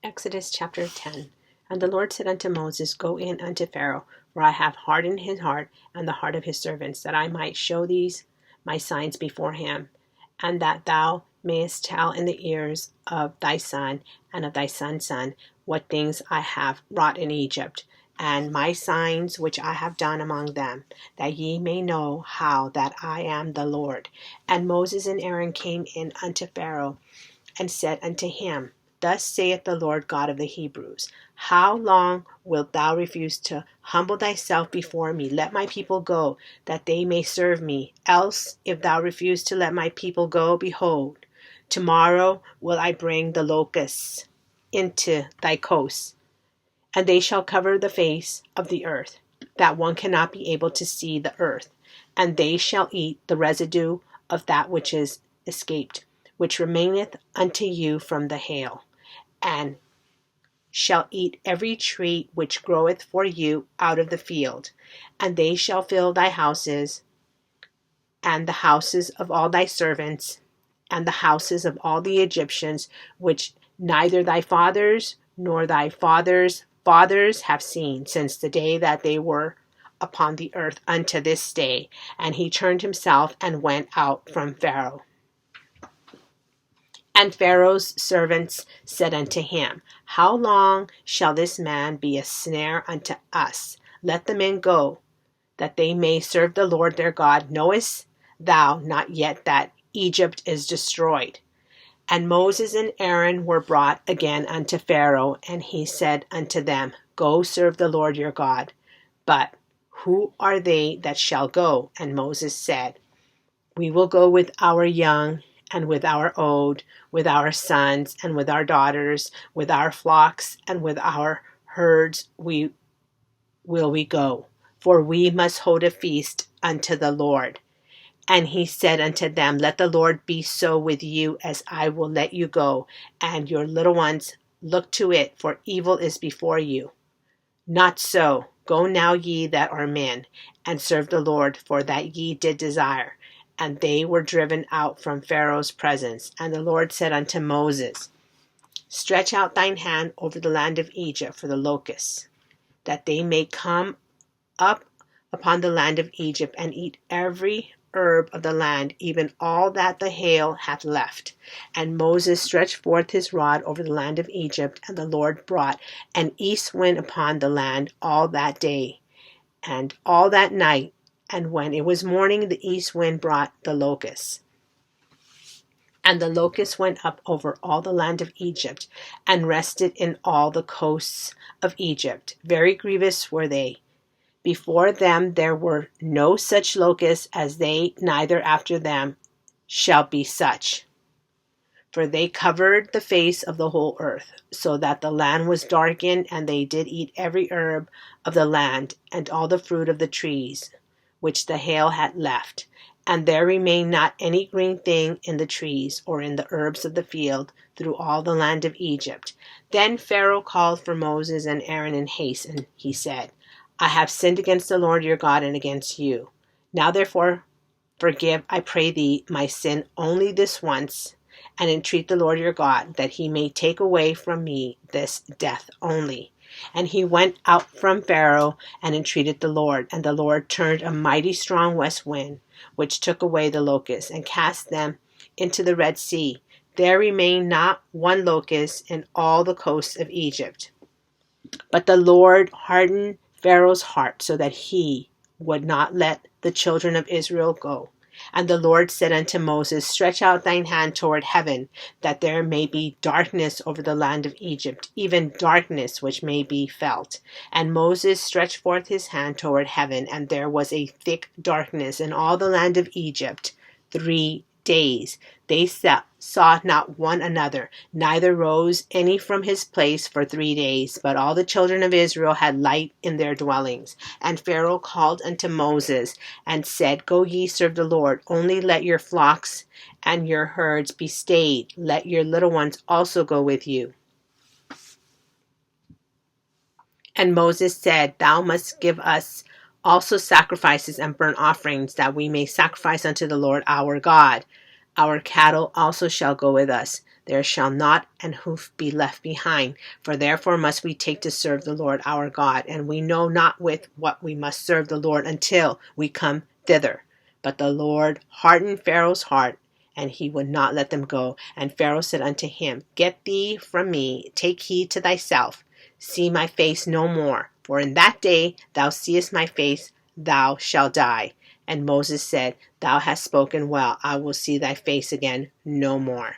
Exodus chapter 10. And the Lord said unto Moses, Go in unto Pharaoh, for I have hardened his heart and the heart of his servants, that I might show these my signs before him, and that thou mayest tell in the ears of thy son and of thy son's son what things I have wrought in Egypt, and my signs which I have done among them, that ye may know how that I am the Lord. And Moses and Aaron came in unto Pharaoh, and said unto him, Thus saith the Lord God of the Hebrews, How long wilt thou refuse to humble thyself before me? Let my people go, that they may serve me. Else, if thou refuse to let my people go, behold, tomorrow will I bring the locusts into thy coasts, and they shall cover the face of the earth, that one cannot be able to see the earth. And they shall eat the residue of that which is escaped, which remaineth unto you from the hail, and shall eat every tree which groweth for you out of the field. And they shall fill thy houses, and the houses of all thy servants, and the houses of all the Egyptians, which neither thy fathers nor thy fathers' fathers have seen, since the day that they were upon the earth unto this day. And he turned himself and went out from Pharaoh. And Pharaoh's servants said unto him, How long shall this man be a snare unto us? Let the men go, that they may serve the Lord their God. Knowest thou not yet that Egypt is destroyed? And Moses and Aaron were brought again unto Pharaoh, and he said unto them, Go serve the Lord your God. But who are they that shall go? And Moses said, We will go with our young, and with our old, with our sons, and with our daughters, with our flocks, and with our herds we go, for we must hold a feast unto the Lord. And he said unto them, Let the Lord be so with you, as I will let you go, and your little ones. Look to it, for evil is before you. Not so. Go now ye that are men, and serve the Lord, for that ye did desire. And they were driven out from Pharaoh's presence. And the Lord said unto Moses, Stretch out thine hand over the land of Egypt for the locusts, that they may come up upon the land of Egypt, and eat every herb of the land, even all that the hail hath left. And Moses stretched forth his rod over the land of Egypt, and the Lord brought an east wind upon the land all that day, and all that night. And when it was morning, the east wind brought the locusts. And the locusts went up over all the land of Egypt, and rested in all the coasts of Egypt. Very grievous were they. Before them there were no such locusts as they, neither after them shall be such. For they covered the face of the whole earth, so that the land was darkened, and they did eat every herb of the land, and all the fruit of the trees, which the hail had left. And there remained not any green thing in the trees, or in the herbs of the field, through all the land of Egypt. Then Pharaoh called for Moses and Aaron in haste, and he said, I have sinned against the Lord your God and against you. Now therefore forgive, I pray thee, my sin only this once, and entreat the Lord your God, that he may take away from me this death only. And he went out from Pharaoh and entreated the Lord. And the Lord turned a mighty strong west wind, which took away the locusts, and cast them into the Red Sea. There remained not one locust in all the coasts of Egypt. But the Lord hardened Pharaoh's heart, so that he would not let the children of Israel go. And the Lord said unto Moses, Stretch out thine hand toward heaven, that there may be darkness over the land of Egypt, even darkness which may be felt. And Moses stretched forth his hand toward heaven, and there was a thick darkness in all the land of Egypt 3 days. They saw not one another, neither rose any from his place for 3 days. But all the children of Israel had light in their dwellings. And Pharaoh called unto Moses, and said, Go ye serve the Lord, only let your flocks and your herds be stayed. Let your little ones also go with you. And Moses said, Thou must give us also sacrifices and burnt offerings, that we may sacrifice unto the Lord our God. Our cattle also shall go with us, there shall not an hoof be left behind. For therefore must we take to serve the Lord our God, and we know not with what we must serve the Lord until we come thither. But the Lord hardened Pharaoh's heart, and he would not let them go. And Pharaoh said unto him, Get thee from me, take heed to thyself, see my face no more. For in that day thou seest my face, thou shalt die. And Moses said, Thou hast spoken well, I will see thy face again no more.